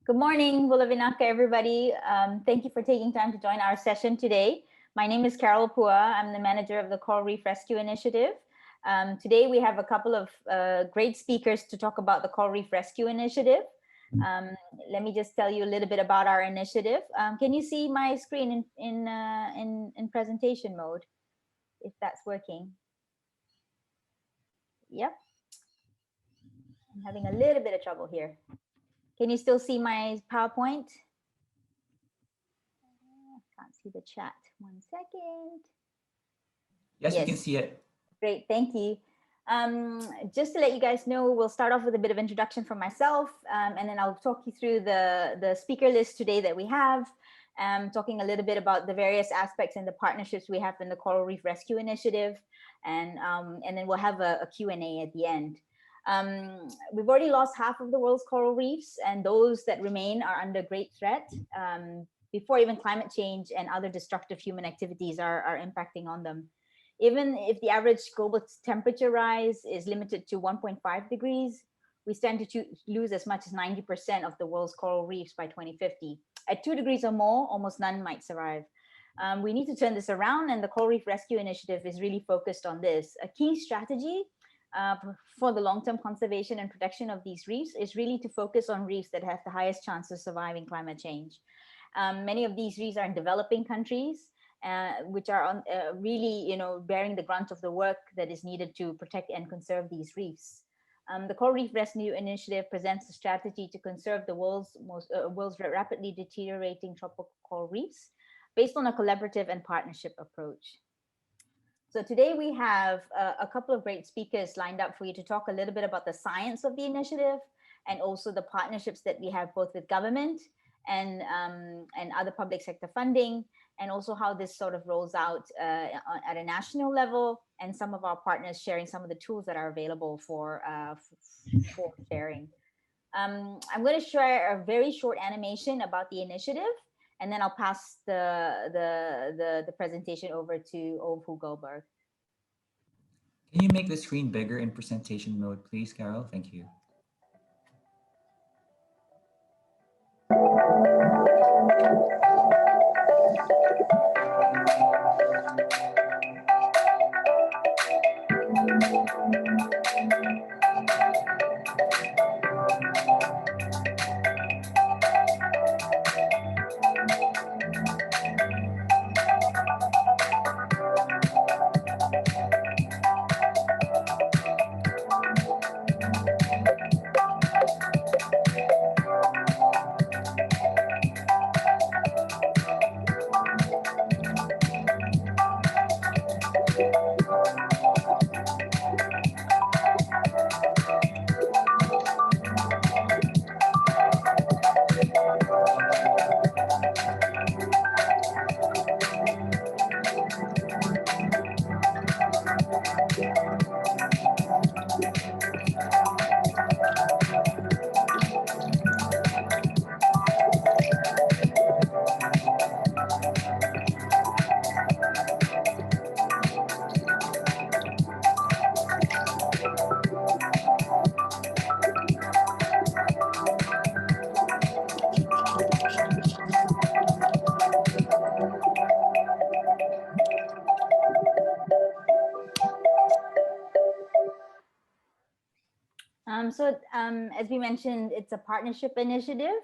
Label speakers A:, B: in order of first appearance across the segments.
A: Good morning, Bulavinaka, everybody. Thank you for taking time to join our session today. My name is Carol Pua. I'm the manager of the Coral Reef Rescue Initiative. Today, we have a couple of great speakers to talk about the Coral Reef Rescue Initiative. Um, Let me just tell you a little bit about our initiative. Can you see my screen in presentation mode, if that's working? Yep, I'm having a little bit of trouble here. Can you still see my PowerPoint? Can't see the chat. 1 second.
B: Yes, we can
A: Yes,
B: see it.
A: great. Thank you. Just to let you guys know, we'll start off with a bit of introduction from myself, and then I'll talk you through the speaker list today that we have, talking a little bit about the various aspects and the partnerships we have in the Coral Reef Rescue Initiative, and then we'll have a Q&A at the end. We've already lost half of the world's coral reefs, and those that remain are under great threat before even climate change and other destructive human activities are impacting on them. Even if the average global temperature rise is limited to 1.5 degrees, we stand to lose as much as 90% of the world's coral reefs by 2050. At 2 degrees or more, almost none might survive. We need to turn this around, and the Coral Reef Rescue Initiative is really focused on this. A key strategy for the long-term conservation and protection of these reefs is really to focus on reefs that have the highest chance of surviving climate change. Many of these reefs are in developing countries, which are really, bearing the brunt of the work that is needed to protect and conserve these reefs. The Coral Reef Rescue Initiative presents a strategy to conserve the world's rapidly deteriorating tropical coral reefs based on a collaborative and partnership approach. So today we have a couple of great speakers lined up for you to talk a little bit about the science of the initiative and also the partnerships that we have both with government and other public sector funding, and also how this sort of rolls out at a national level, and some of our partners sharing some of the tools that are available for sharing. I'm going to share a very short animation about the initiative, and then I'll pass the presentation over to Ove Goldberg.
B: Can you make the screen bigger in presentation mode, please, Carol? Thank you.
A: As we mentioned, it's a partnership initiative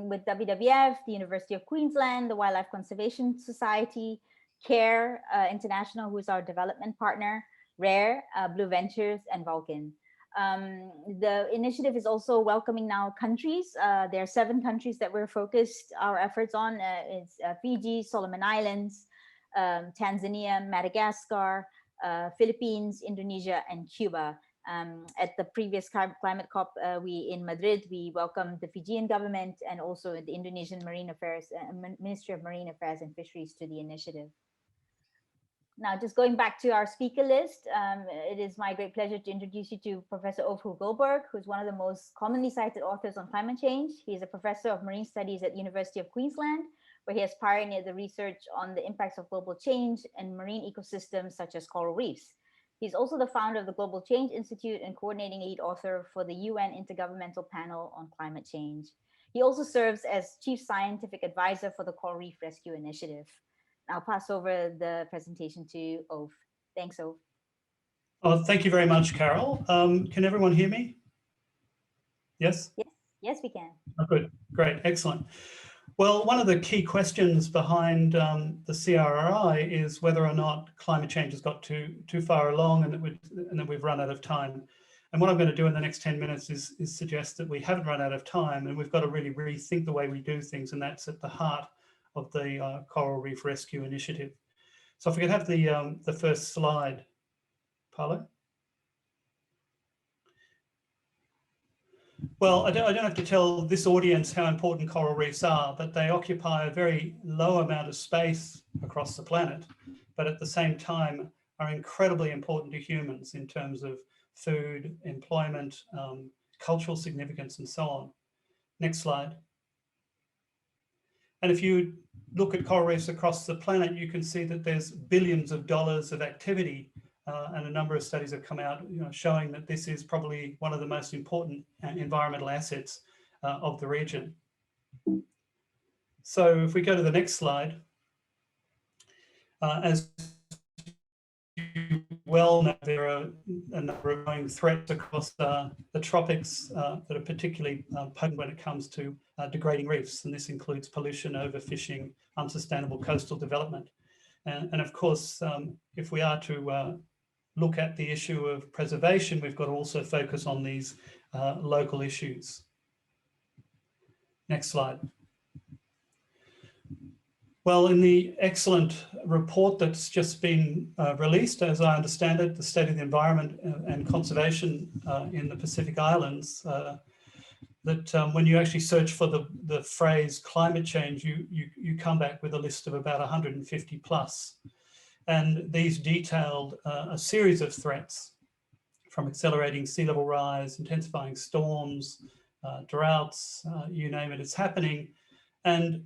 A: with WWF, the University of Queensland, the Wildlife Conservation Society, CARE International, who is our development partner, RARE, Blue Ventures, and Vulcan. The initiative is also welcoming now countries. There are 7 countries that we're focused our efforts on. It's Fiji, Solomon Islands, Tanzania, Madagascar, Philippines, Indonesia, and Cuba. At the previous climate COP in Madrid, we welcomed the Fijian government and also the Indonesian Marine Affairs, Ministry of Marine Affairs and Fisheries to the initiative. Now, just going back to our speaker list, it is my great pleasure to introduce you to Professor Ove Goldberg, who's one of the most commonly cited authors on climate change. He is a professor of marine studies at the University of Queensland, where he has pioneered the research on the impacts of global change and marine ecosystems such as coral reefs. He's also the founder of the Global Change Institute and coordinating lead author for the UN Intergovernmental Panel on Climate Change. He also serves as Chief Scientific Advisor for the Coral Reef Rescue Initiative. I'll pass over the presentation to Ove. Thanks, Ove.
C: Oh, thank you very much, Carol. Can everyone hear me? Yes?
A: Yes, we can.
C: Oh, good, great, excellent. Well, one of the key questions behind the CRRI is whether or not climate change has got too far along and that we've run out of time. And what I'm going to do in the next 10 minutes is suggest that we haven't run out of time and we've got to really rethink the way we do things, and that's at the heart of the Coral Reef Rescue Initiative. So if we could have the first slide, Paolo. Well, I don't have to tell this audience how important coral reefs are, but they occupy a very low amount of space across the planet, but at the same time are incredibly important to humans in terms of food, employment, cultural significance, and so on. Next slide. And if you look at coral reefs across the planet, you can see that there's billions of dollars of activity, and a number of studies have come out showing that this is probably one of the most important environmental assets of the region. So if we go to the next slide, as you well know, there are a number of growing threats across the tropics that are particularly potent when it comes to degrading reefs, and this includes pollution, overfishing, unsustainable coastal development. And of course, if we are to look at the issue of preservation, we've got to also focus on these local issues. Next slide. Well, in the excellent report that's just been released, as I understand it, the State of the Environment and Conservation in the Pacific Islands, that when you actually search for the phrase climate change, you come back with a list of about 150 plus. And these detailed a series of threats, from accelerating sea level rise, intensifying storms, droughts, you name it, it's happening. And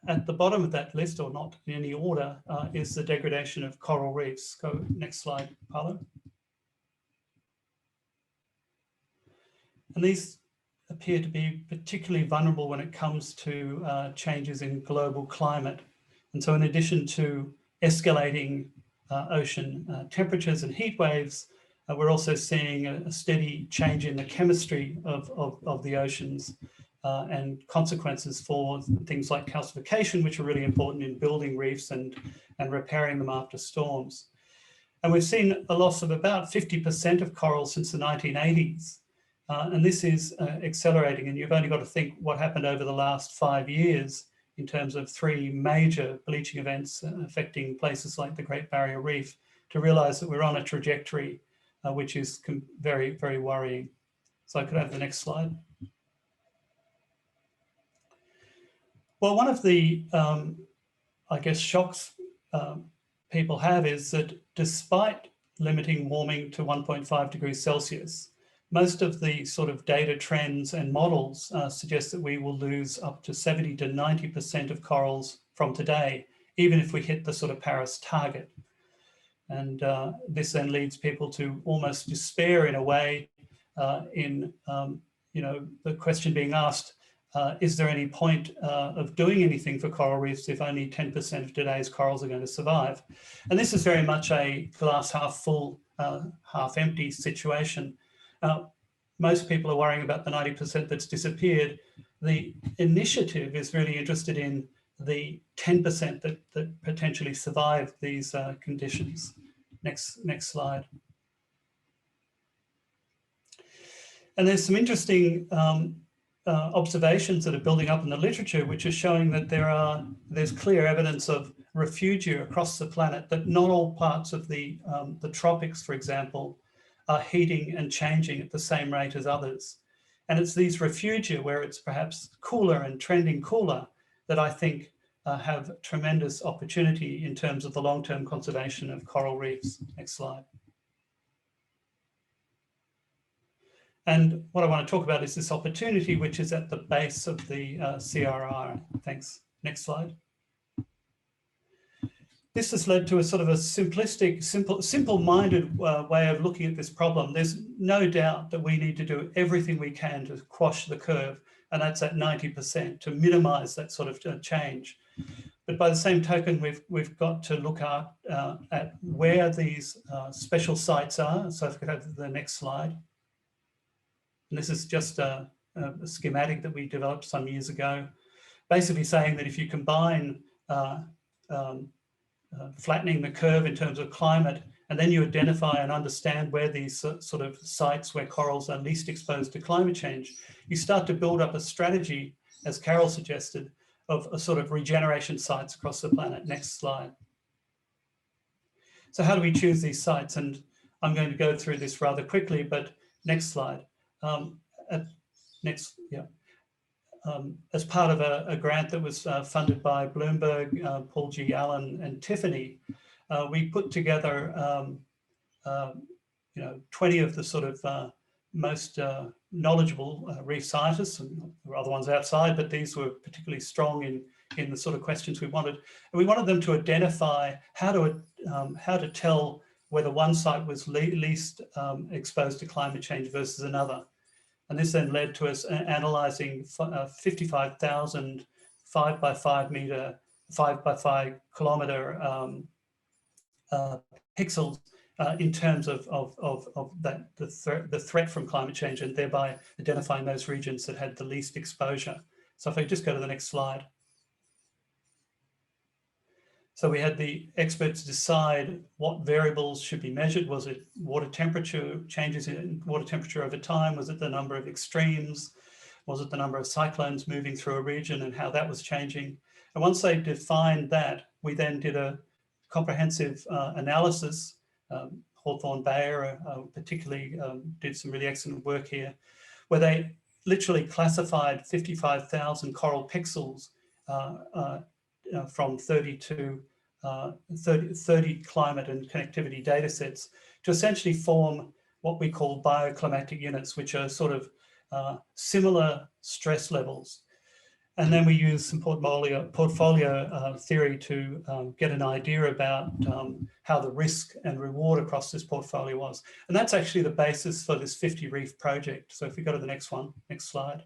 C: at the bottom of that list, or not in any order, is the degradation of coral reefs. Go next slide, Paolo. And these appear to be particularly vulnerable when it comes to changes in global climate. And so in addition to escalating ocean temperatures and heat waves, we're also seeing a steady change in the chemistry of the oceans and consequences for things like calcification, which are really important in building reefs and repairing them after storms. And we've seen a loss of about 50% of coral since the 1980s. And this is accelerating, and you've only got to think what happened over the last 5 years in terms of 3 major bleaching events affecting places like the Great Barrier Reef to realize that we're on a trajectory which is very, very worrying. So I could have the next slide. Well, one of the, I guess, shocks people have is that despite limiting warming to 1.5 degrees Celsius, most of the sort of data trends and models suggest that we will lose up to 70 to 90% of corals from today, even if we hit the sort of Paris target. And this then leads people to almost despair in a way in, the question being asked, is there any point of doing anything for coral reefs if only 10% of today's corals are going to survive? And this is very much a glass half full, half empty situation. Most people are worrying about the 90% that's disappeared. The initiative is really interested in the 10% that potentially survive these conditions. Next slide. And there's some interesting observations that are building up in the literature, which are showing that there's clear evidence of refugia across the planet, that not all parts of the tropics, for example, are heating and changing at the same rate as others. And it's these refugia where it's perhaps cooler and trending cooler that I think have tremendous opportunity in terms of the long-term conservation of coral reefs. Next slide. And what I want to talk about is this opportunity, which is at the base of the CRR. Thanks. Next slide. this has led to a sort of a simplistic, simple-minded way of looking at this problem. There's no doubt that we need to do everything we can to quash the curve, and that's at 90% to minimize that sort of change. But by the same token, we've got to look at where these special sites are. So if we could have the next slide. And this is just a schematic that we developed some years ago, basically saying that if you combine flattening the curve in terms of climate, and then you identify and understand where these sort of sites where corals are least exposed to climate change, you start to build up a strategy, as Carol suggested, of a sort of regeneration sites across the planet. Next slide. So how do we choose these sites? And I'm going to go through this rather quickly, but next slide. As part of a grant that was funded by Bloomberg, Paul G. Allen and Tiffany, we put together 20 of the sort of most knowledgeable reef scientists, and there were other ones outside, but these were particularly strong in the sort of questions we wanted. And we wanted them to identify how to tell whether one site was least exposed to climate change versus another. And this then led to us analysing 55,000 5x5 kilometre pixels in terms of the threat from climate change, and thereby identifying those regions that had the least exposure. So if I just go to the next slide. So we had the experts decide what variables should be measured. Was it water temperature, changes in water temperature over time? Was it the number of extremes? Was it the number of cyclones moving through a region and how that was changing? And once they defined that, we then did a comprehensive analysis. Hawthorne Bayer particularly did some really excellent work here, where they literally classified 55,000 coral pixels from 30 climate and connectivity data sets to essentially form what we call bioclimatic units, which are sort of similar stress levels. And then we use some portfolio theory to get an idea about how the risk and reward across this portfolio was. And that's actually the basis for this 50 reef project. So if we go to the next one, next slide.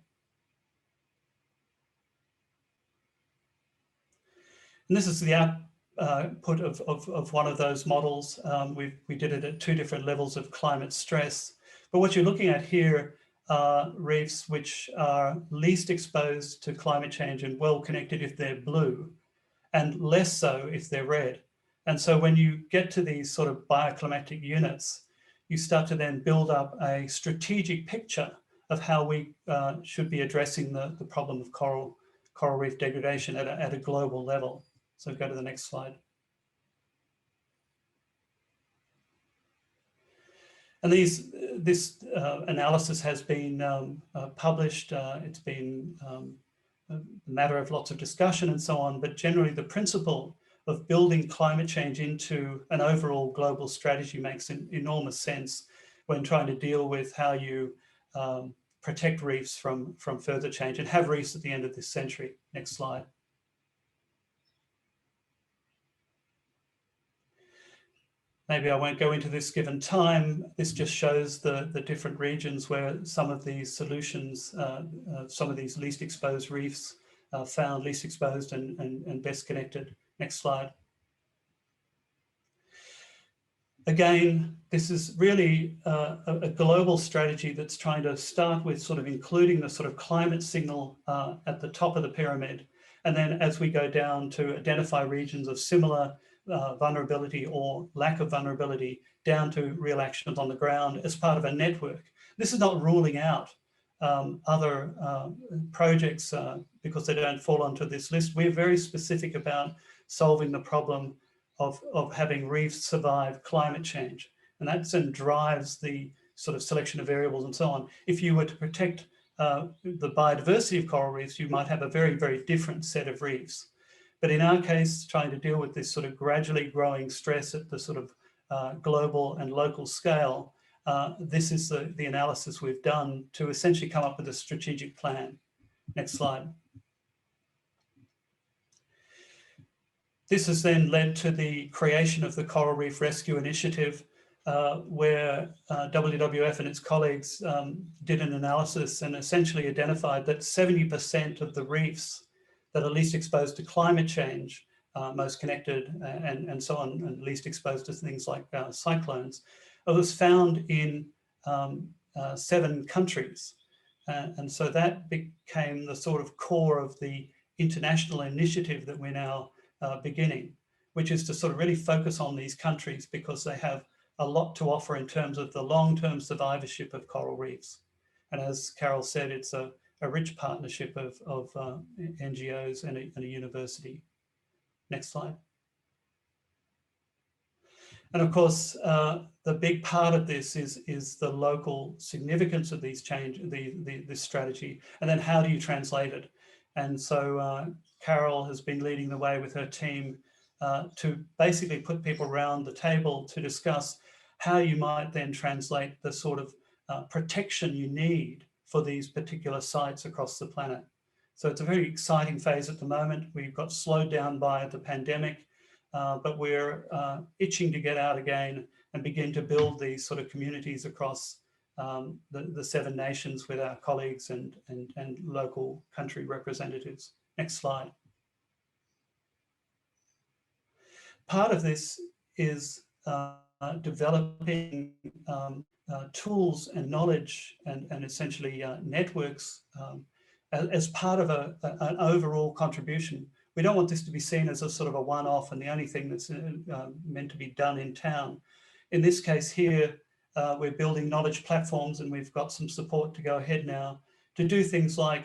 C: And this is the output of one of those models. We did it at 2 different levels of climate stress. But what you're looking at here are reefs which are least exposed to climate change and well connected if they're blue, and less so if they're red. And so when you get to these sort of bioclimatic units, you start to then build up a strategic picture of how we should be addressing the problem of coral reef degradation at a global level. So go to the next slide. And this analysis has been published. It's been a matter of lots of discussion and so on, but generally the principle of building climate change into an overall global strategy makes enormous sense when trying to deal with how you protect reefs from further change and have reefs at the end of this century. Next slide. Maybe I won't go into this given time. This just shows the different regions where some of these solutions, some of these least exposed reefs found least exposed and best connected. Next slide. Again, this is really a global strategy that's trying to start with sort of including the sort of climate signal at the top of the pyramid. And then as we go down to identify regions of similar vulnerability or lack of vulnerability down to real actions on the ground as part of a network. This is not ruling out other projects because they don't fall onto this list. We're very specific about solving the problem of having reefs survive climate change. And that then drives the sort of selection of variables and so on. If you were to protect the biodiversity of coral reefs, you might have a very, very different set of reefs. But in our case, trying to deal with this sort of gradually growing stress at the sort of global and local scale, this is the analysis we've done to essentially come up with a strategic plan. Next slide. This has then led to the creation of the Coral Reef Rescue Initiative, where WWF and its colleagues did an analysis and essentially identified that 70% of the reefs that are least exposed to climate change, most connected and so on, and least exposed to things like cyclones, was found in 7 countries. And so that became the sort of core of the international initiative that we're now beginning, which is to sort of really focus on these countries because they have a lot to offer in terms of the long-term survivorship of coral reefs. And as Carol said, it's a rich partnership of NGOs and a university. Next slide. And of course, the big part of this is the local significance of these this strategy, and then how do you translate it? And so Carol has been leading the way with her team to basically put people around the table to discuss how you might then translate the sort of protection you need for these particular sites across the planet. So it's a very exciting phase at the moment. We've got slowed down by the pandemic, but we're itching to get out again and begin to build these sort of communities across the 7 nations with our colleagues and local country representatives. Next slide. Part of this is developing tools and knowledge and essentially networks as part of an overall contribution. We don't want this to be seen as a sort of a one-off and the only thing that's meant to be done in town. In this case here, we're building knowledge platforms, and we've got some support to go ahead now to do things like,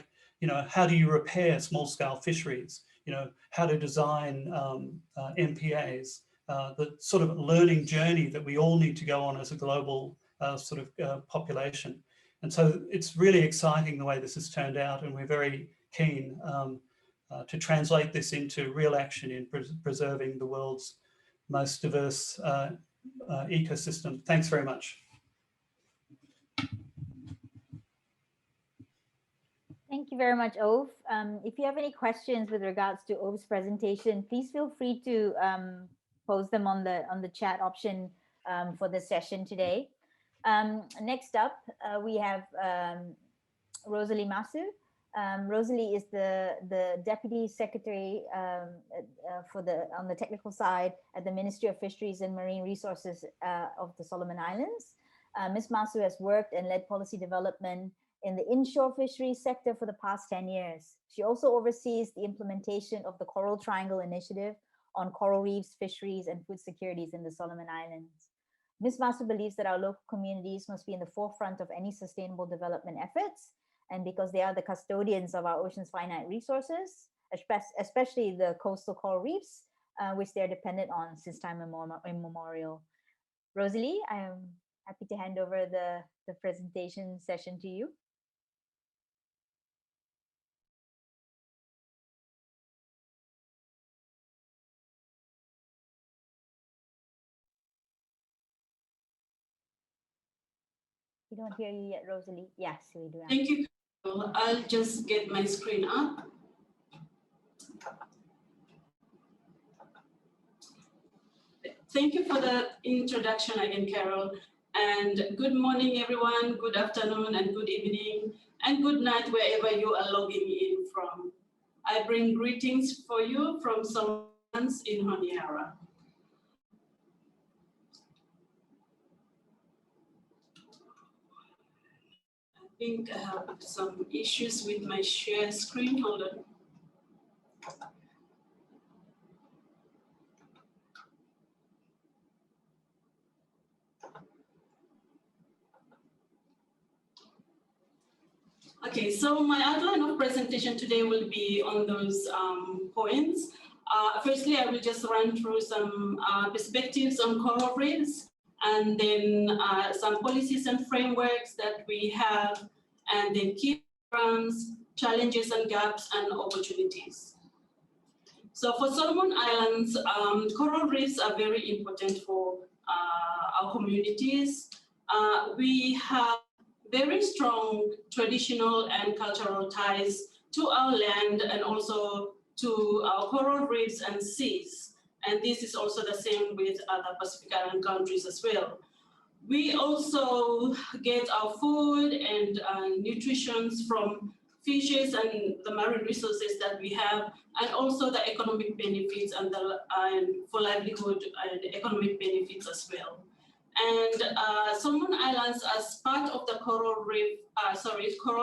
C: how do you repair small-scale fisheries? How to design MPAs, the sort of learning journey that we all need to go on as a global population. And so it's really exciting the way this has turned out, and we're very keen to translate this into real action in preserving the world's most diverse ecosystem. Thanks very much.
A: Thank you very much, Ove. If you have any questions with regards to Ove's presentation, please feel free to post them on the chat option for this session today. Next up, we have Rosalie Masu. Rosalie is the Deputy Secretary on the technical side at the Ministry of Fisheries and Marine Resources of the Solomon Islands. Ms. Masu has worked and led policy development in the inshore fisheries sector for the past 10 years. She also oversees the implementation of the Coral Triangle Initiative on coral reefs, fisheries, and food securities in the Solomon Islands. Ms. Masu believes that our local communities must be in the forefront of any sustainable development efforts, and because they are the custodians of our ocean's finite resources, especially the coastal coral reefs, which they're dependent on since time immemorial. Rosalie, I am happy to hand over the presentation session to you. We don't hear you yet, Rosalie. Yes, we do.
D: Thank you, Carol. I'll just get my screen up. Thank you for the introduction again, Carol. And good morning, everyone. Good afternoon and good evening and good night, wherever you are logging in from. I bring greetings for you from Solomons in Honiara. I think I have some issues with my share screen. Hold on. Okay, so my outline of presentation today will be on those points. Firstly, I will just run through some perspectives on coral reefs, and then some policies and frameworks that we have, and then key programs, challenges and gaps, and opportunities. So for Solomon Islands, coral reefs are very important for our communities. We have very strong traditional and cultural ties to our land and also to our coral reefs and seas. And this is also the same with other Pacific Island countries as well. We also get our food and nutrition from fishes and the marine resources that we have, and also the economic benefits and for livelihood and economic benefits as well. And Solomon Islands, as part of the Coral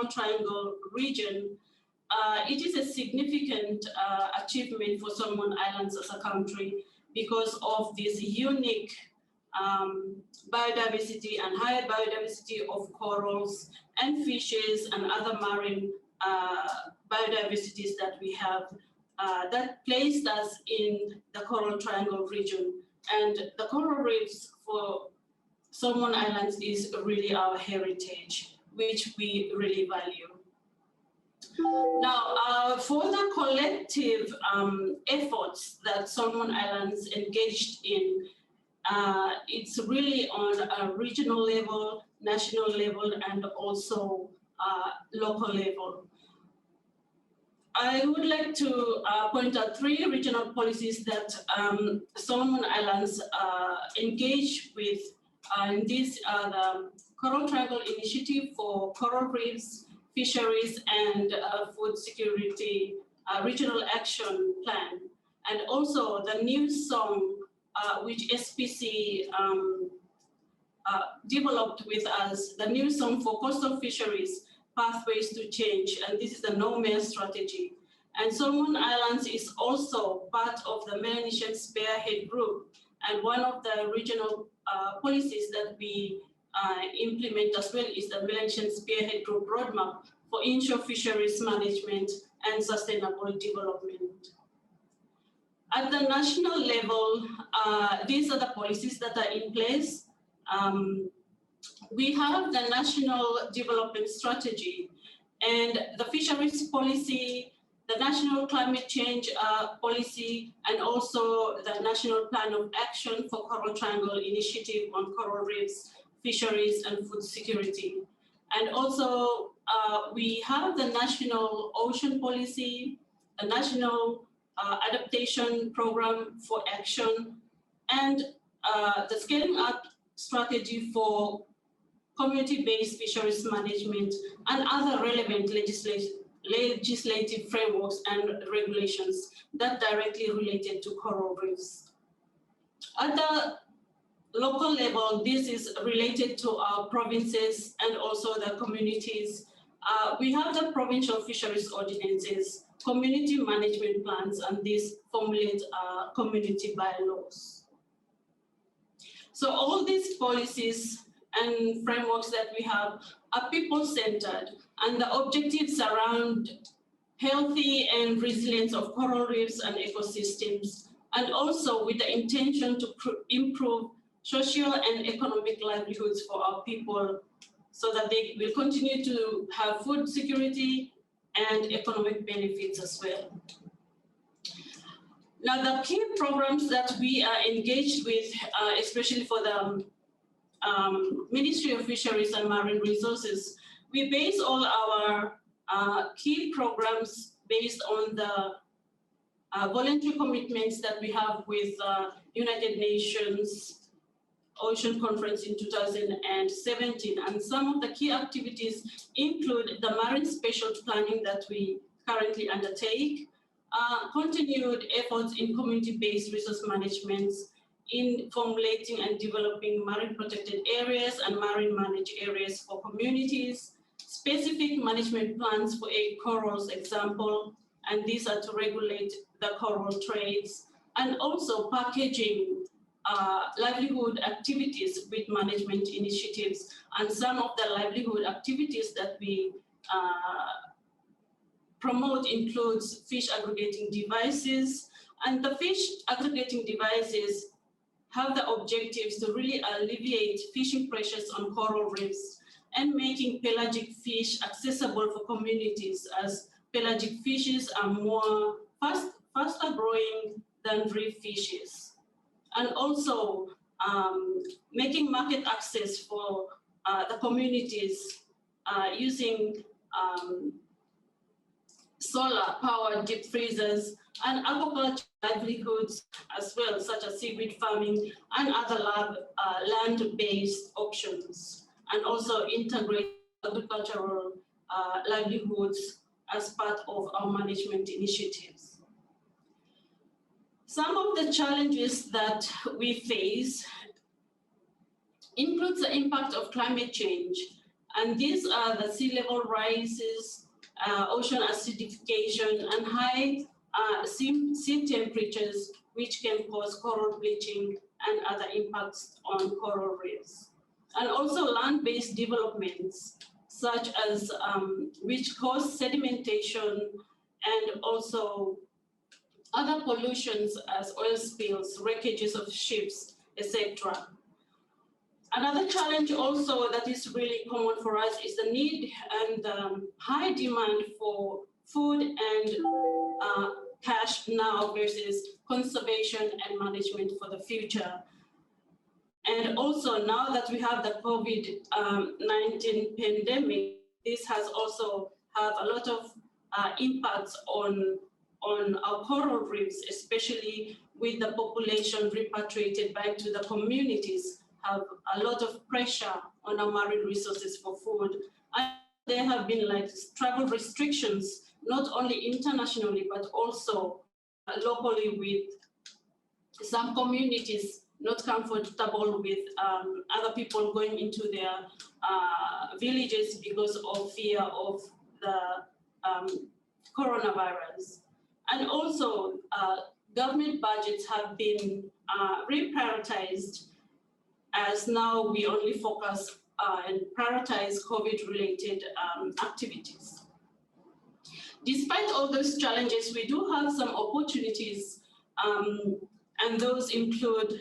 D: Triangle region, it is a significant achievement for Solomon Islands as a country because of this unique biodiversity and high biodiversity of corals and fishes and other marine biodiversities that we have that placed us in the Coral Triangle region. And the coral reefs for Solomon Islands is really our heritage, which we really value. Now, for the collective efforts that Solomon Islands engaged in, it's really on a regional level, national level, and also local level. I would like to point out 3 regional policies that Solomon Islands engage with. And these are the Coral Triangle Initiative for Coral Reefs, Fisheries, and Food Security Regional Action Plan. And also the new song which SPC developed with us, the new song for coastal fisheries, Pathways to Change, and this is the No-Mare strategy. And Solomon Islands is also part of the Melanesian Spearhead Group, and one of the regional policies that we implement as well is the Melanesian Spearhead Group Roadmap for inshore fisheries management and sustainable development. At the national level, these are the policies that are in place. We have the National Development Strategy and the Fisheries Policy, the National Climate Change Policy, and also the National Plan of Action for Coral Triangle Initiative on Coral Reefs, Fisheries, and Food Security. And also, we have the National Ocean Policy, the National Adaptation Program for Action, and the Scaling Up Strategy for Community-Based Fisheries Management, and other relevant legislative frameworks and regulations that directly related to coral reefs. At the local level, this is related to our provinces and also the communities. We have the provincial fisheries ordinances, community management plans, and these formulate community bylaws. So all these policies and frameworks that we have are people-centered, and the objectives around healthy and resilience of coral reefs and ecosystems, and also with the intention to improve social and economic livelihoods for our people so that they will continue to have food security and economic benefits as well. Now, the key programs that we are engaged with, especially for the Ministry of Fisheries and Marine Resources, we base all our key programs based on the voluntary commitments that we have with United Nations Ocean Conference in 2017. And some of the key activities include the marine spatial planning that we currently undertake, continued efforts in community-based resource management, in formulating and developing marine protected areas and marine managed areas for communities, specific management plans for egg corals, example, and these are to regulate the coral trades, and also packaging livelihood activities with management initiatives. And some of the livelihood activities that we promote includes fish aggregating devices, and the fish aggregating devices have the objectives to really alleviate fishing pressures on coral reefs and making pelagic fish accessible for communities, as pelagic fishes are more faster growing than reef fishes. And also making market access for the communities using solar-powered deep freezers, and aquaculture livelihoods as well, such as seaweed farming and other land-based options, and also integrate agricultural livelihoods as part of our management initiatives. Some of the challenges that we face includes the impact of climate change, and these are the sea level rises, ocean acidification, and high sea temperatures, which can cause coral bleaching and other impacts on coral reefs. And also land-based developments, such as which cause sedimentation and also other pollutions as oil spills, wreckages of ships, etc. Another challenge also that is really common for us is the need and high demand for food and cash now versus conservation and management for the future. And also now that we have the COVID-19 pandemic, this has also have a lot of impacts on our coral reefs, especially with the population repatriated back to the communities, have a lot of pressure on our marine resources for food. And there have been like travel restrictions, not only internationally, but also locally, with some communities not comfortable with other people going into their villages because of fear of the coronavirus. And also government budgets have been reprioritized, as now we only focus and prioritize COVID-related activities. Despite all those challenges, we do have some opportunities, and those include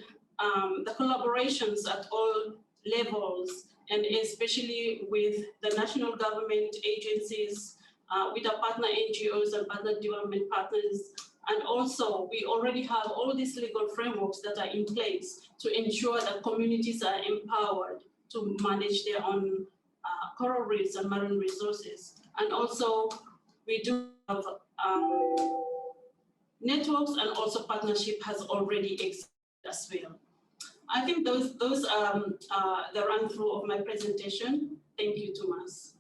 D: the collaborations at all levels, and especially with the national government agencies, with our partner NGOs and partner development partners. And also, we already have all these legal frameworks that are in place to ensure that communities are empowered to manage their own coral reefs and marine resources. And also, we do have networks, and also partnership has already existed as well. I think those are the run through of my presentation. Thank you, Thomas.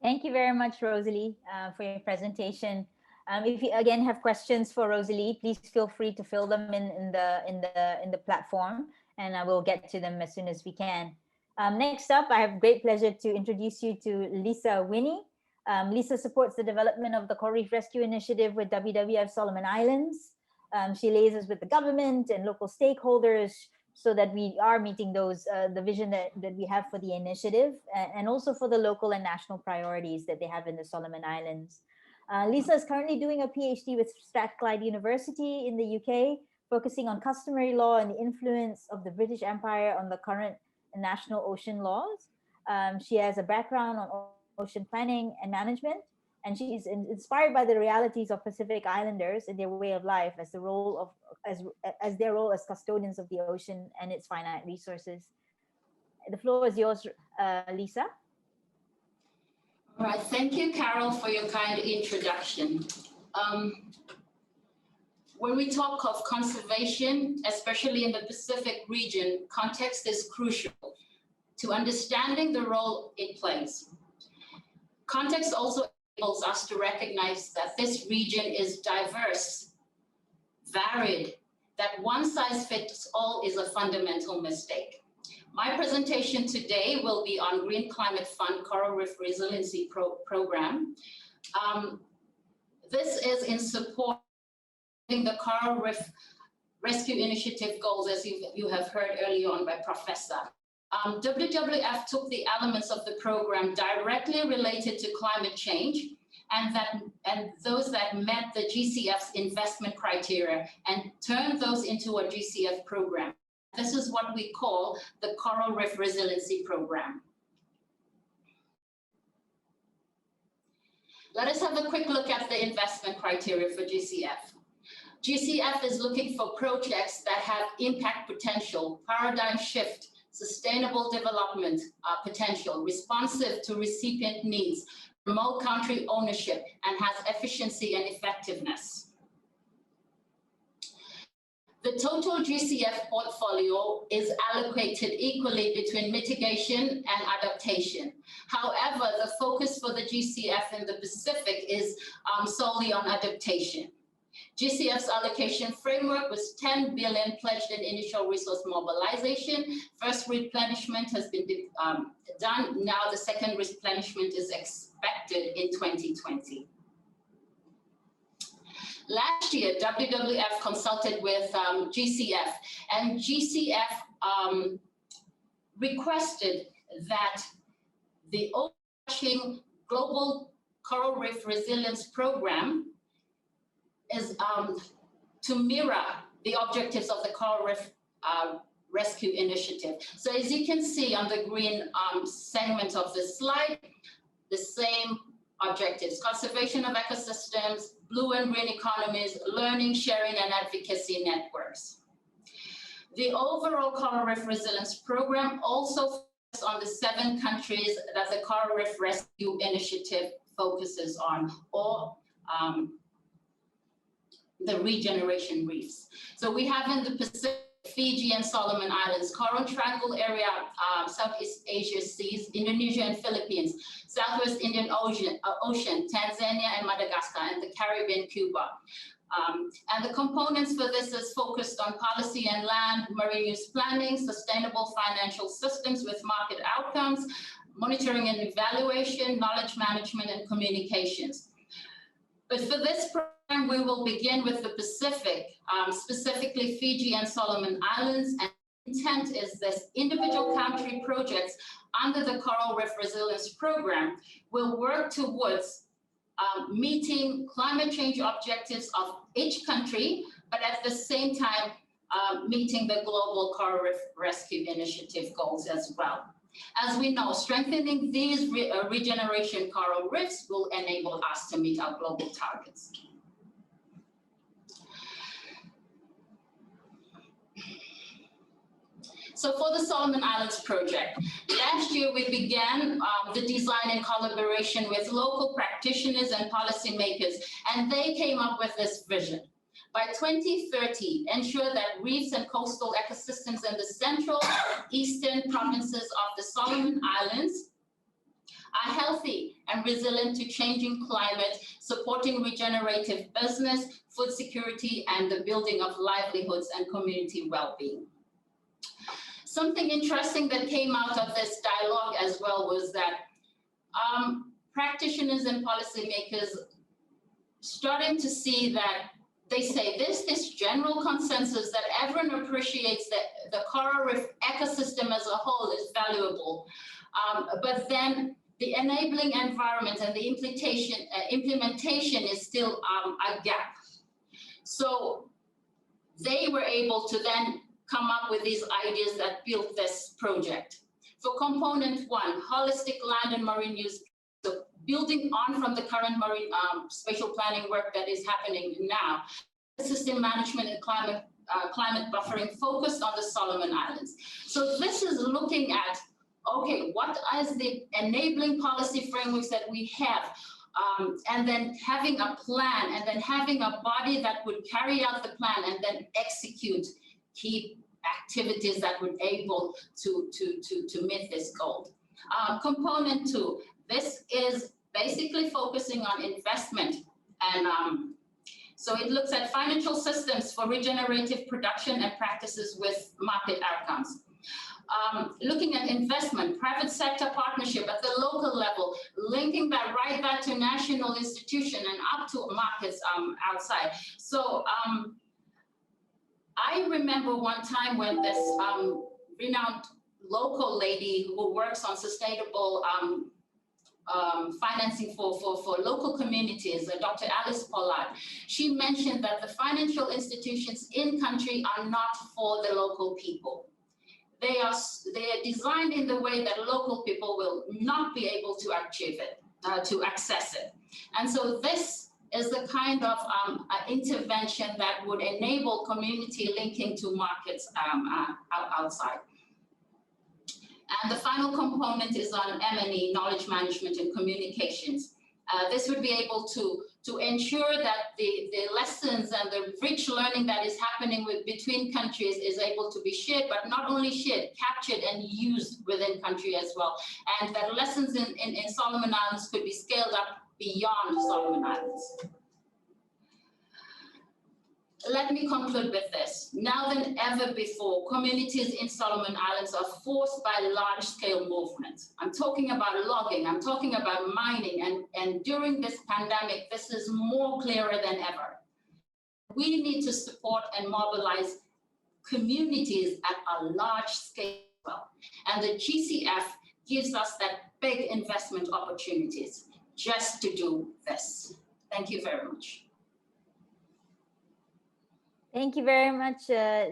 A: Thank you very much, Rosalie, for your presentation. If you again have questions for Rosalie, please feel free to fill them in the platform, and I will get to them as soon as we can. Next up, I have great pleasure to introduce you to Lisa Winnie. Lisa supports the development of the Coral Reef Rescue Initiative with WWF Solomon Islands. She liaises with the government and local stakeholders so that we are meeting those the vision that we have for the initiative, and also for the local and national priorities that they have in the Solomon Islands. Lisa is currently doing a PhD with Strathclyde University in the UK, focusing on customary law and the influence of the British Empire on the current national ocean laws. She has a background on ocean planning and management, and she is inspired by the realities of Pacific Islanders and their way of life as their role as custodians of the ocean and its finite resources. The floor is yours, Lisa.
E: All right, thank you, Carol, for your kind introduction. When we talk of conservation, especially in the Pacific region, context is crucial to understanding the role it plays. Context also enables us to recognize that this region is diverse, varied, that one size fits all is a fundamental mistake. My presentation today will be on Green Climate Fund Coral Reef Resiliency Program. This is in support of the Coral Reef Rescue Initiative goals, as you have heard earlier on by Professor. WWF took the elements of the program directly related to climate change and those that met the GCF's investment criteria and turned those into a GCF program. This is what we call the Coral Reef Resiliency Program. Let us have a quick look at the investment criteria for GCF. GCF is looking for projects that have impact potential, paradigm shift, sustainable development potential, responsive to recipient needs, remote country ownership and has efficiency and effectiveness. The total GCF portfolio is allocated equally between mitigation and adaptation. However, the focus for the GCF in the Pacific is solely on adaptation. GCF's allocation framework was 10 billion pledged in initial resource mobilization. First replenishment has been done. Now the second replenishment is expected in 2020. Last year, WWF consulted with GCF, and GCF requested that the overarching Global Coral Reef Resilience Program is to mirror the objectives of the Coral Reef Rescue Initiative. So as you can see on the green segment of the slide, the same objectives: conservation of ecosystems, blue and green economies, learning, sharing, and advocacy networks. The overall Coral Reef Resilience Program also focuses on the 7 countries that the Coral Reef Rescue Initiative focuses on, or the regeneration reefs. So we have in the Pacific, Fiji and Solomon Islands, Coral Triangle area, Southeast Asia seas, Indonesia and Philippines, Southwest Indian Ocean, Tanzania and Madagascar, and the Caribbean, Cuba. And the components for this is focused on policy and land, marine use planning, sustainable financial systems with market outcomes, monitoring and evaluation, knowledge management, and communications. But for this program, we will begin with the Pacific, specifically Fiji and Solomon Islands. And the intent is this: individual country projects under the Coral Reef Resilience Program will work towards meeting climate change objectives of each country, but at the same time, meeting the Global Coral Reef Rescue Initiative goals as well. As we know, strengthening these regeneration coral reefs will enable us to meet our global targets. So for the Solomon Islands project, last year we began the design in collaboration with local practitioners and policymakers, and they came up with this vision. By 2030, ensure that reefs and coastal ecosystems in the central eastern provinces of the Solomon Islands are healthy and resilient to changing climate, supporting regenerative business, food security, and the building of livelihoods and community well-being. Something interesting that came out of this dialogue as well was that practitioners and policymakers starting to see that they say there's this general consensus that everyone appreciates that the coral reef ecosystem as a whole is valuable, but then the enabling environment and the implementation is still a gap. So they were able to then come up with these ideas that built this project. For component 1, holistic land and marine use, so building on from the current marine spatial planning work that is happening now, system management and climate buffering focused on the Solomon Islands. So this is looking at, okay, what is the enabling policy frameworks that we have? And then having a plan, and then having a body that would carry out the plan and then execute key activities that would able to meet this goal. Component 2, this is basically focusing on investment, and so it looks at financial systems for regenerative production and practices with market outcomes. Looking at investment, private sector partnership at the local level, linking that right back to national institution and up to markets outside. So I remember one time when this renowned local lady who works on sustainable financing for local communities, Dr. Alice Pollard, she mentioned that the financial institutions in country are not for the local people. They are designed in the way that local people will not be able to achieve it, to access it. And so this is the kind of intervention that would enable community linking to markets outside. And the final component is on M&E, knowledge management and communications. This would be able to ensure that the lessons and the rich learning that is happening between countries is able to be shared, but not only shared, captured and used within country as well. And that lessons in Solomon Islands could be scaled up beyond Solomon Islands. Let me conclude with this. Now than ever before, communities in Solomon Islands are forced by large-scale movements. I'm talking about logging, I'm talking about mining, and during this pandemic, this is more clearer than ever. We need to support and mobilize communities at a large scale, and the GCF gives us that big investment opportunities just to do this. Thank you very much.
A: Thank you very much,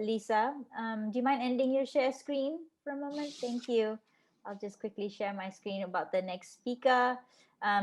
A: Lisa. Do you mind ending your share screen for a moment? Thank you. I'll just quickly share my screen about the next speaker.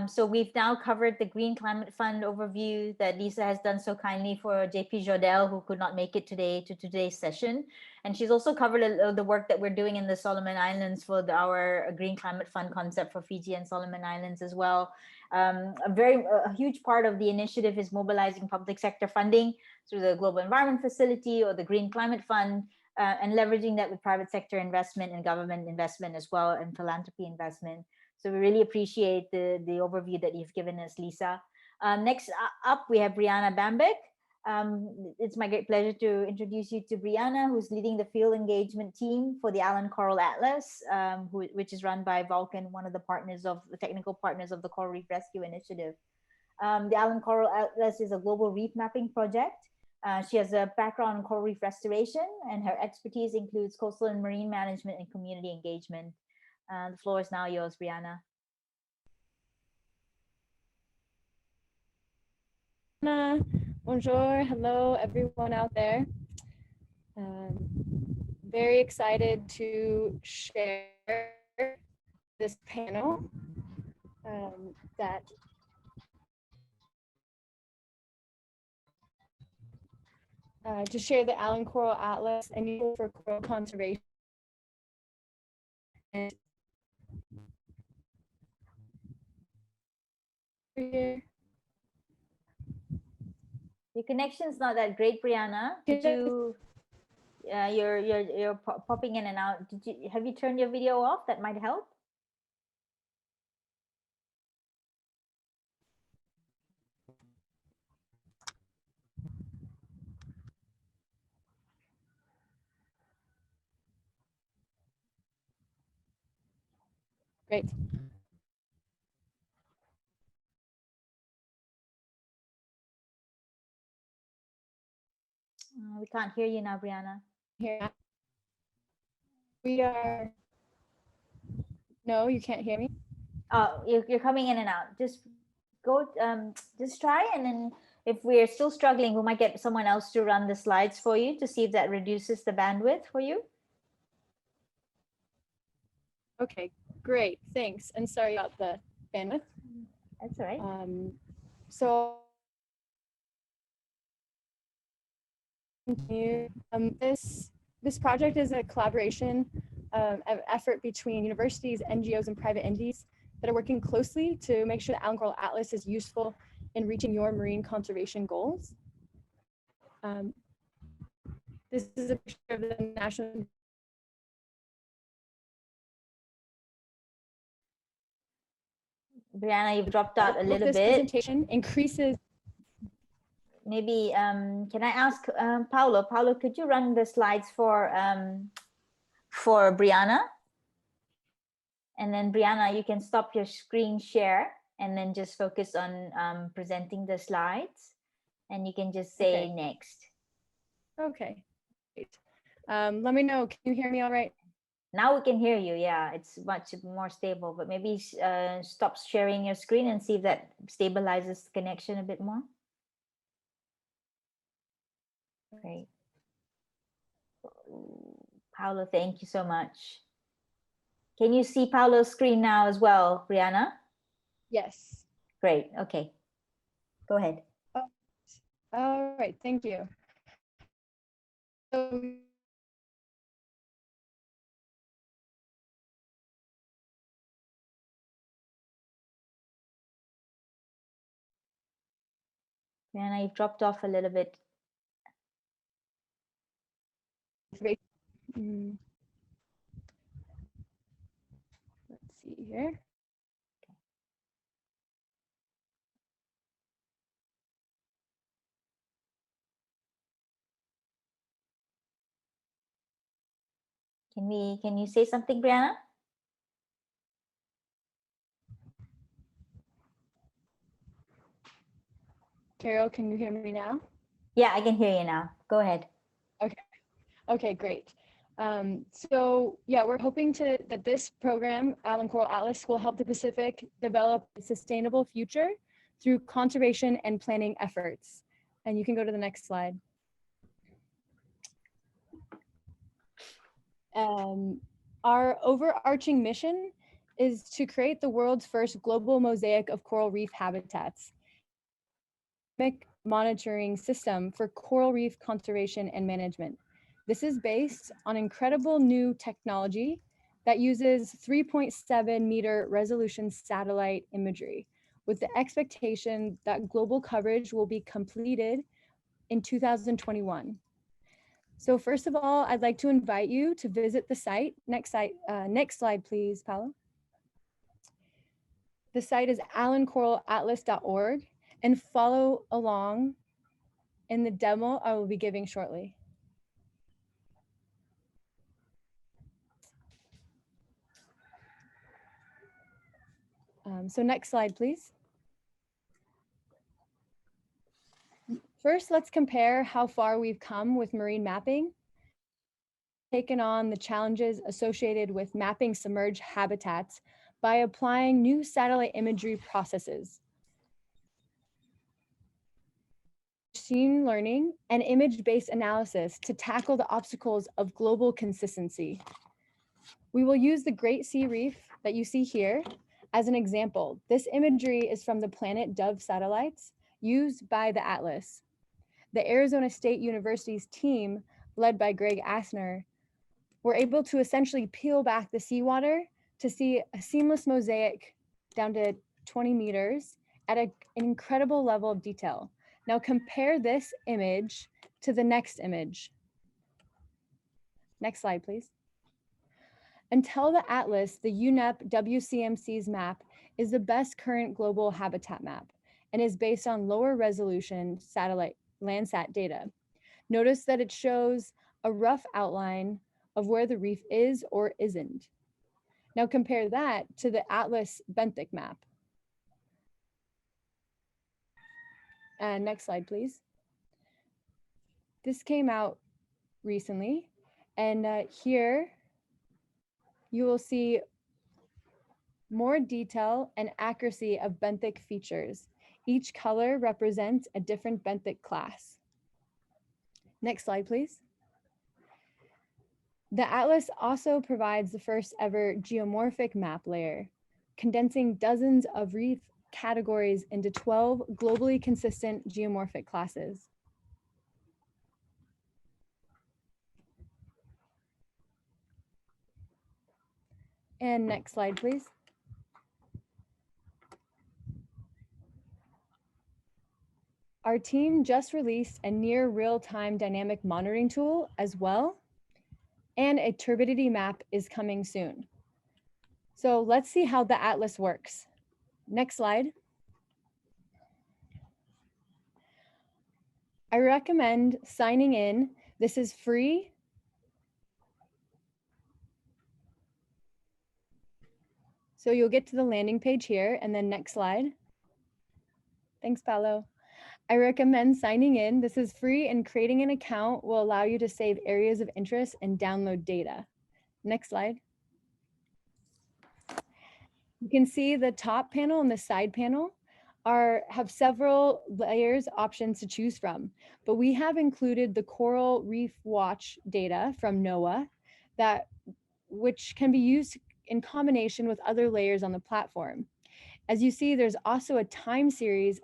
A: So we've now covered the Green Climate Fund overview that Lisa has done so kindly for JP Jodel, who could not make it today to today's session. And she's also covered the work that we're doing in the Solomon Islands for our Green Climate Fund concept for Fiji and Solomon Islands as well. A huge part of the initiative is mobilizing public sector funding through the Global Environment Facility or the Green Climate Fund, and leveraging that with private sector investment and government investment as well, and philanthropy investment. So we really appreciate the overview that you've given us, Lisa. Next up, we have Brianna Bambeck. It's my great pleasure to introduce you to Brianna, who's leading the field engagement team for the Island Coral Atlas, which is run by Vulcan, one of the technical partners of the Coral Reef Rescue Initiative. The Island Coral Atlas is a global reef mapping project. She has a background in coral reef restoration, and her expertise includes coastal and marine management and community engagement. The floor is now yours, Brianna.
F: Bonjour, hello everyone out there. Very excited to share this panel to share the Island Coral Atlas and use for coral conservation. And here.
A: Your connection's not that great, Brianna. Did you? You're popping in and out. Have you turned your video off? That might help.
F: Great.
A: We can't hear you now, Brianna.
F: Here. We are. No, you can't hear me.
A: Oh, you're coming in and out. Just go. Just try, and then if we're still struggling, we might get someone else to run the slides for you to see if that reduces the bandwidth for you.
F: Okay, great. Thanks. And sorry about the bandwidth.
A: That's all right.
F: So this project is a collaboration effort between universities, NGOs, and private entities that are working closely to make sure the Island Coral Atlas is useful in reaching your marine conservation goals. This is a picture of the National.
A: Brianna, you've dropped out a little
F: this
A: bit.
F: Presentation increases.
A: Maybe can I ask Paolo? Paolo, could you run the slides for Brianna? And then Brianna, you can stop your screen share and then just focus on presenting the slides, and you can just say
F: Okay.
A: next.
F: Okay, great. Let me know. Can you hear me all right?
A: Now we can hear you. Yeah, it's much more stable, but maybe stop sharing your screen and see if that stabilizes the connection a bit more. Great. Paolo, thank you so much. Can you see Paolo's screen now as well, Brianna?
F: Yes.
A: Great. Okay. Go ahead.
F: All right. Thank you. So
A: Brianna, you've dropped off a little bit.
F: Mm. Let's see here.
A: Can you say something, Brianna?
F: Carol, can you hear me now?
A: Yeah, I can hear you now. Go ahead.
F: Okay, great. So yeah, we're hoping that this program, Island Coral Atlas, will help the Pacific develop a sustainable future through conservation and planning efforts. And you can go to the next slide. Our overarching mission is to create the world's first global mosaic of coral reef habitats, monitoring system for coral reef conservation and management. This is based on incredible new technology that uses 3.7 meter resolution satellite imagery, with the expectation that global coverage will be completed in 2021. So first of all, I'd like to invite you to visit the site. Next slide, please, Paolo. The site is allencoralatlas.org, and follow along in the demo I will be giving shortly. So next slide, please. First, let's compare how far we've come with marine mapping. Taken on the challenges associated with mapping submerged habitats by applying new satellite imagery processes, machine learning, and image-based analysis to tackle the obstacles of global consistency. We will use the Great Sea Reef that you see here as an example. This imagery is from the Planet Dove satellites used by the Atlas. The Arizona State University's team, led by Greg Asner, were able to essentially peel back the seawater to see a seamless mosaic down to 20 meters at an incredible level of detail. Now compare this image to the next image. Next slide, please. Until the Atlas, the UNEP WCMC's map is the best current global habitat map and is based on lower resolution satellite Landsat data. Notice that it shows a rough outline of where the reef is or isn't. Now compare that to the Atlas benthic map. And next slide, please. This came out recently, and here you will see more detail and accuracy of benthic features. Each color represents a different benthic class. Next slide, please. The Atlas also provides the first ever geomorphic map layer, condensing dozens of reef categories into 12 globally consistent geomorphic classes. And next slide, please. Our team just released a near real-time dynamic monitoring tool as well, and a turbidity map is coming soon. So let's see how the Atlas works. Next slide. I recommend signing in. This is free. So you'll get to the landing page here, and then next slide. Thanks, Paolo. I recommend signing in. This is free, and creating an account will allow you to save areas of interest and download data. Next slide. You can see the top panel and the side panel have several layers options to choose from, but we have included the Coral Reef Watch data from NOAA which can be used in combination with other layers on the platform. As you see, there's also a time series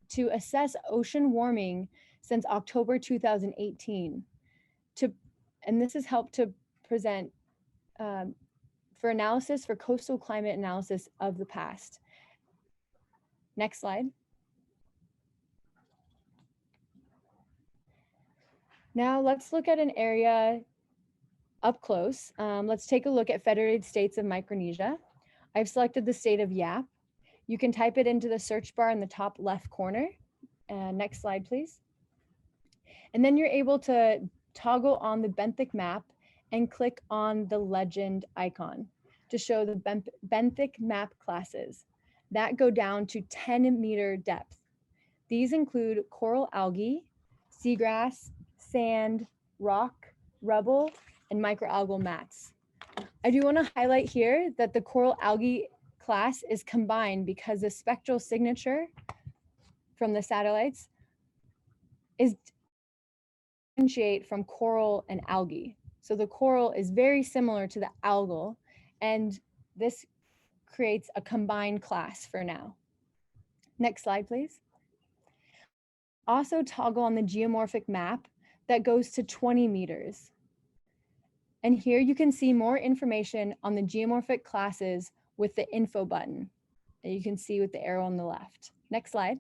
F: to assess ocean warming since October 2018. And this has helped to present for analysis for coastal climate analysis of the past. Next slide. Now let's look at an area up close. Let's take a look at Federated States of Micronesia. I've selected the state of Yap. You can type it into the search bar in the top left corner. Next slide, please. And then you're able to toggle on the benthic map and click on the legend icon to show the benthic map classes that go down to 10-meter depth. These include coral algae, seagrass, sand, rock, rubble, and microalgal mats. I do want to highlight here that the coral algae class is combined because the spectral signature from the satellites is differentiate from coral and algae. So the coral is very similar to the algal, and this creates a combined class for now. Next slide, please. Also toggle on the geomorphic map that goes to 20 meters. And here you can see more information on the geomorphic classes with the info button that you can see with the arrow on the left. Next slide.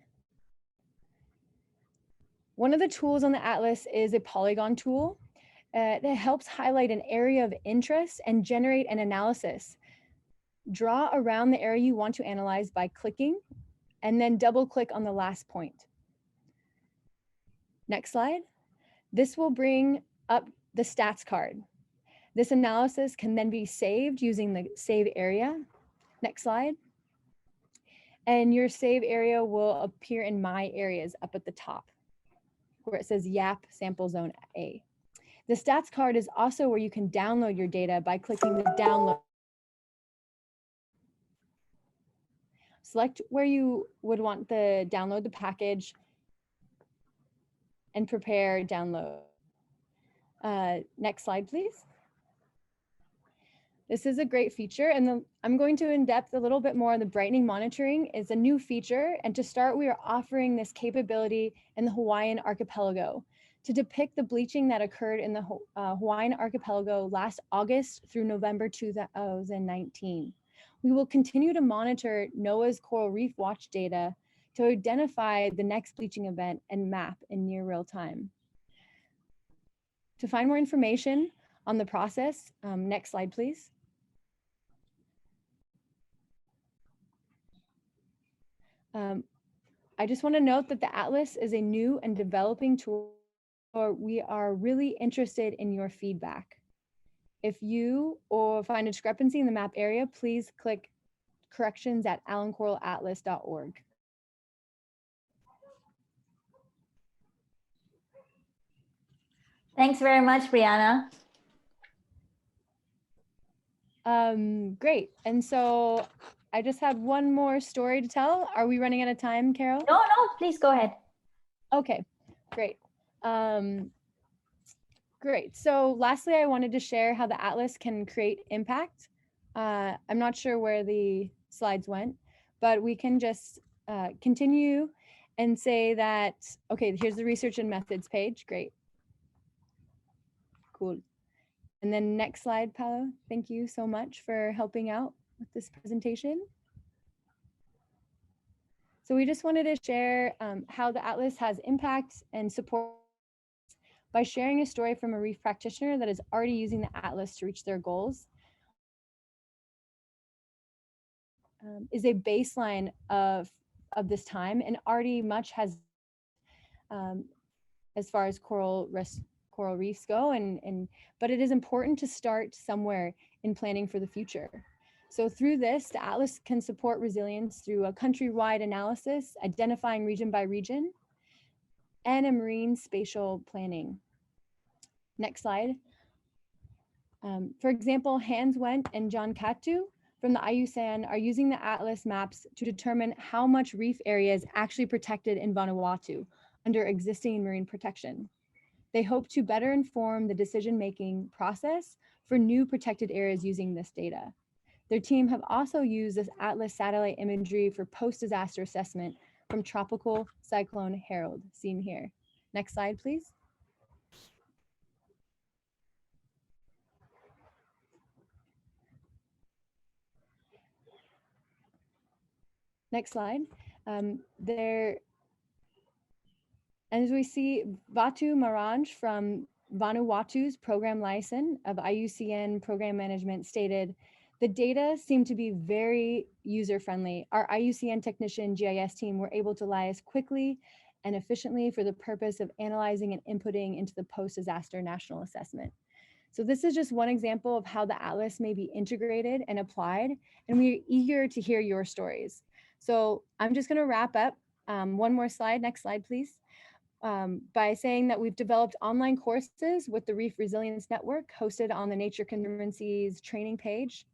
F: One of the tools on the atlas is a polygon tool that helps highlight an area of interest and generate an analysis. Draw around the area you want to analyze by clicking and then double click on the last point. Next slide. This will bring up the stats card. This analysis can then be saved using the save area. Next slide. And your save area will appear in my areas up at the top, where it says YAP sample zone A. The stats card is also where you can download your data by clicking the download. Select where you would want to download the package and prepare download. Next slide, please. This is a great feature, and I'm going to in-depth a little bit more on the brightening monitoring. It's a new feature, and to start, we are offering this capability in the Hawaiian archipelago to depict the bleaching that occurred in the Hawaiian archipelago last August through November 2019. We will continue to monitor NOAA's Coral Reef Watch data to identify the next bleaching event and map in near real time. To find more information on the process, next slide, please. I just want to note that the Atlas is a new and developing tool. We are really interested in your feedback. If you or find a discrepancy in the map area, please click corrections@allencoralatlas.org.
A: Thanks very much, Brianna.
F: Great. And so I just have one more story to tell. Are we running out of time, Carol?
A: No, please go ahead.
F: Okay, great. Great. So lastly, I wanted to share how the Atlas can create impact. I'm not sure where the slides went, but we can just continue and say that, okay, here's the research and methods page. Great. Cool. And then next slide, Paolo. Thank you so much for helping out with this presentation. So we just wanted to share how the Atlas has impact and support by sharing a story from a reef practitioner that is already using the Atlas to reach their goals. Is a baseline of this time, and already much has as far as coral reefs go, but it is important to start somewhere in planning for the future. So through this, the Atlas can support resilience through a countrywide analysis, identifying region by region, and a marine spatial planning. Next slide. For example, Hans Wendt and John Katu from the IUCN are using the Atlas maps to determine how much reef area is actually protected in Vanuatu under existing marine protection. They hope to better inform the decision-making process for new protected areas using this data. Their team have also used this Atlas satellite imagery for post-disaster assessment from Tropical Cyclone Harold, seen here. Next slide, please. Next slide. And as we see, Vatu Maranj from Vanuatu's program license of IUCN program management stated, the data seem to be very user-friendly. Our IUCN technician GIS team were able to liaise quickly and efficiently for the purpose of analyzing and inputting into the post-disaster national assessment. So this is just one example of how the Atlas may be integrated and applied, and we're eager to hear your stories. So I'm just gonna wrap up. One more slide, next slide, please. By saying that we've developed online courses with the Reef Resilience Network hosted on the Nature Conservancy's training page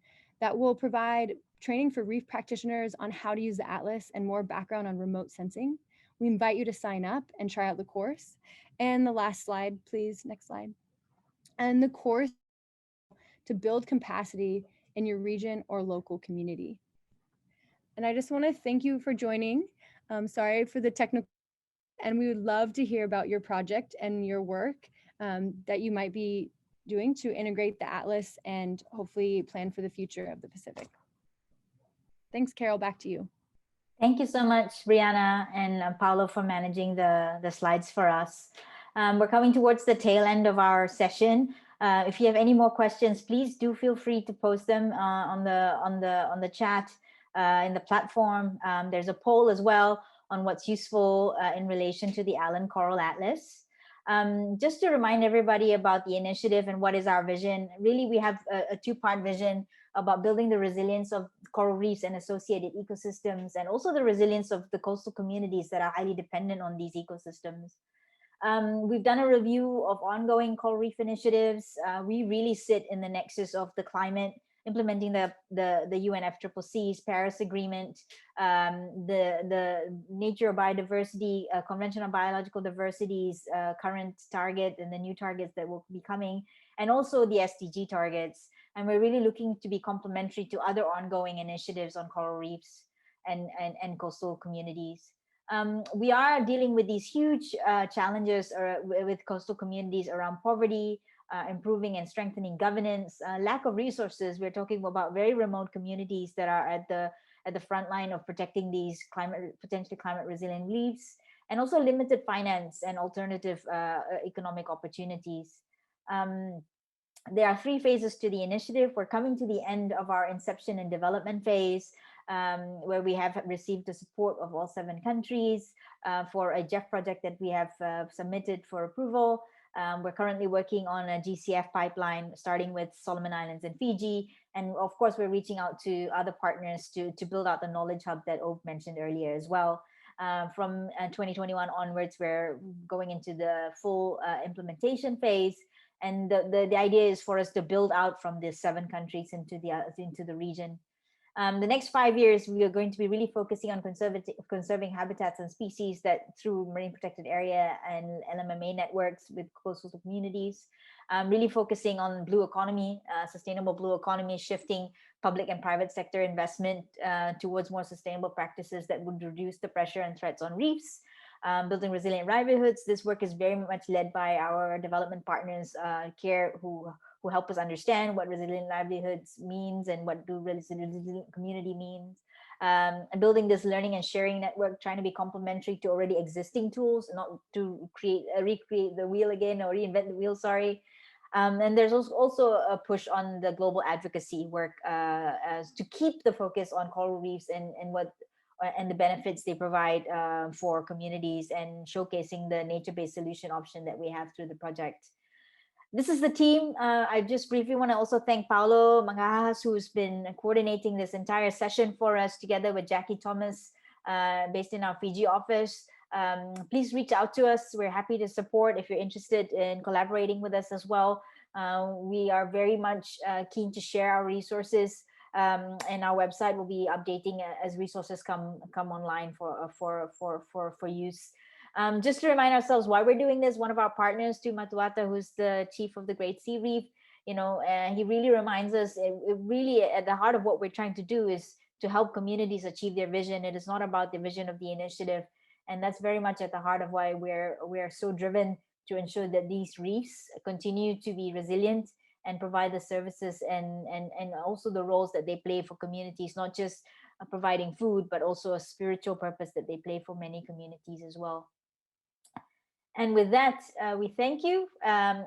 F: that will provide training for reef practitioners on how to use the Atlas and more background on remote sensing. We invite you to sign up and try out the course. And the last slide, please, next slide. And the course to build capacity in your region or local community. And I just want to thank you for joining. Sorry for the technical, and we would love to hear about your project and your work that you might be doing to integrate the Atlas and hopefully plan for the future of the Pacific. Thanks, Carol, back to you.
A: Thank you so much, Brianna and Paolo, for managing the slides for us. We're coming towards the tail end of our session. If you have any more questions, please do feel free to post them on the chat in the platform. There's a poll as well on what's useful in relation to the Allen Coral Atlas. Just to remind everybody about the initiative and what is our vision, really we have a two-part vision about building the resilience of coral reefs and associated ecosystems, and also the resilience of the coastal communities that are highly dependent on these ecosystems. We've done a review of ongoing coral reef initiatives. We really sit in the nexus of the climate, implementing the UNFCCC's Paris Agreement, the Nature Biodiversity Convention on Biological Diversity's current target and the new targets that will be coming, and also the SDG targets. And we're really looking to be complementary to other ongoing initiatives on coral reefs and coastal communities. We are dealing with these huge challenges with coastal communities around poverty, improving and strengthening governance, lack of resources. We're talking about very remote communities that are at the front line of protecting these potentially climate resilient reefs, and also limited finance and alternative economic opportunities. There are 3 phases to the initiative. We're coming to the end of our inception and development phase, where we have received the support of all 7 countries for a GEF project that we have submitted for approval. We're currently working on a GCF pipeline, starting with Solomon Islands and Fiji. And of course, we're reaching out to other partners to build out the knowledge hub that Ove mentioned earlier as well. From 2021 onwards, we're going into the full implementation phase. And the idea is for us to build out from the 7 countries into the region. The next 5 years, we are going to be really focusing on conserving habitats and species that through marine protected area and LMMA networks with coastal communities, really focusing on blue economy, sustainable blue economy, shifting public and private sector investment towards more sustainable practices that would reduce the pressure and threats on reefs. Building resilient livelihoods. This work is very much led by our development partners, CARE, who help us understand what resilient livelihoods means and what do resilient community means. And building this learning and sharing network, trying to be complementary to already existing tools, not to recreate the wheel again or reinvent the wheel, sorry. And there's also a push on the global advocacy work to keep the focus on coral reefs and the benefits they provide for communities, and showcasing the nature-based solution option that we have through the project. This is the team. I just briefly want to also thank Paulo Mangajas, who's been coordinating this entire session for us, together with Jackie Thomas, based in our Fiji office. Please reach out to us. We're happy to support if you're interested in collaborating with us as well. We are very much keen to share our resources. And our website will be updating as resources come online for use. Just to remind ourselves why we're doing this, one of our partners, Tu Matuata, who's the chief of the Great Sea Reef, he really reminds us, it really at the heart of what we're trying to do is to help communities achieve their vision. It is not about the vision of the initiative, and that's very much at the heart of why we're so driven to ensure that these reefs continue to be resilient and provide the services and also the roles that they play for communities, not just providing food, but also a spiritual purpose that they play for many communities as well. And with that, we thank you.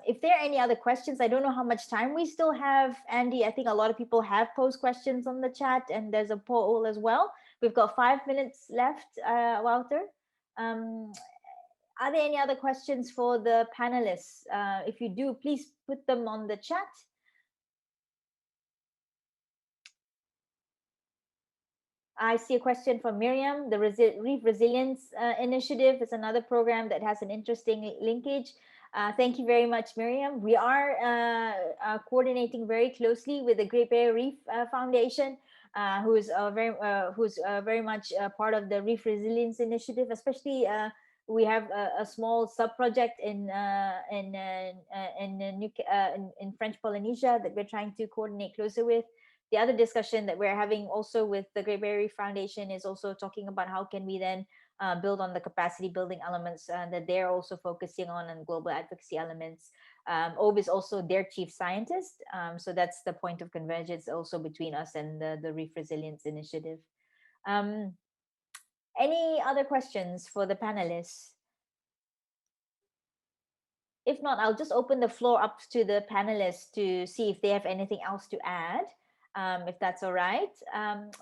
A: If there are any other questions, I don't know how much time we still have, Andy. I think a lot of people have posed questions on the chat, and there's a poll as well. We've got 5 minutes left, Walter. Are there any other questions for the panelists? If you do, please put them on the chat. I see a question from Miriam. The Reef Resilience Initiative is another program that has an interesting linkage. Thank you very much, Miriam. We are coordinating very closely with the Great Barrier Reef Foundation, who's very much part of the Reef Resilience Initiative. Especially, we have a small sub-project in French Polynesia that we're trying to coordinate closer with. The other discussion that we're having also with the Great Barrier Reef Foundation is also talking about how can we then build on the capacity building elements that they're also focusing on, and global advocacy elements. Ob is also their chief scientist. So that's the point of convergence also between us and the Reef Resilience Initiative. Any other questions for the panelists? If not, I'll just open the floor up to the panelists to see if they have anything else to add. If that's all right.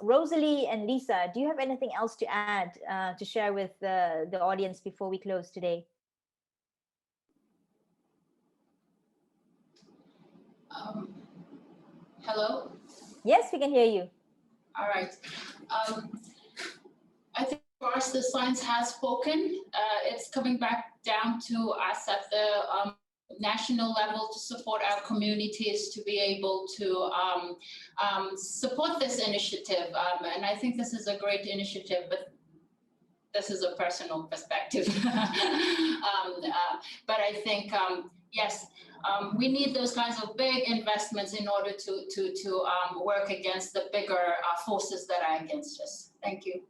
A: Rosalie and Lisa, do you have anything else to add to share with the audience before we close today?
E: Hello?
A: Yes, we can hear you.
E: All right. I think for us, the science has spoken. It's coming back down to us at the national level to support our communities to be able to support this initiative. And I think this is a great initiative, but this is a personal perspective. But I think, yes, we need those kinds of big investments in order to work against the bigger forces that are against us. Thank you.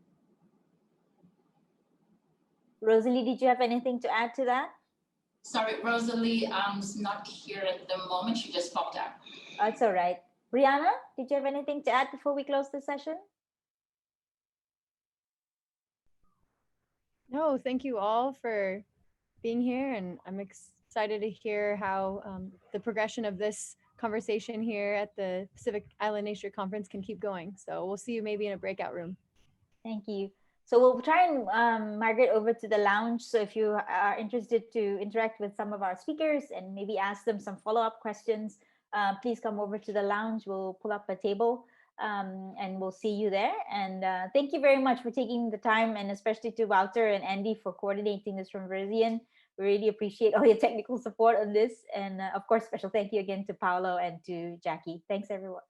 A: Rosalie, did you have anything to add to that?
E: Sorry, Rosalie is not here at the moment. She just popped out.
A: That's all right. Brianna, did you have anything to add before we close the session?
F: No, thank you all for being here, and I'm excited to hear how the progression of this conversation here at the Pacific Island Nature Conference can keep going. So we'll see you maybe in a breakout room.
A: Thank you. So we'll try and migrate over to the lounge. So if you are interested to interact with some of our speakers and maybe ask them some follow-up questions, please come over to the lounge. We'll pull up a table and we'll see you there. And thank you very much for taking the time, and especially to Walter and Andy for coordinating this from Brazilian. We really appreciate all your technical support on this. And of course, special thank you again to Paolo and to Jackie. Thanks, everyone.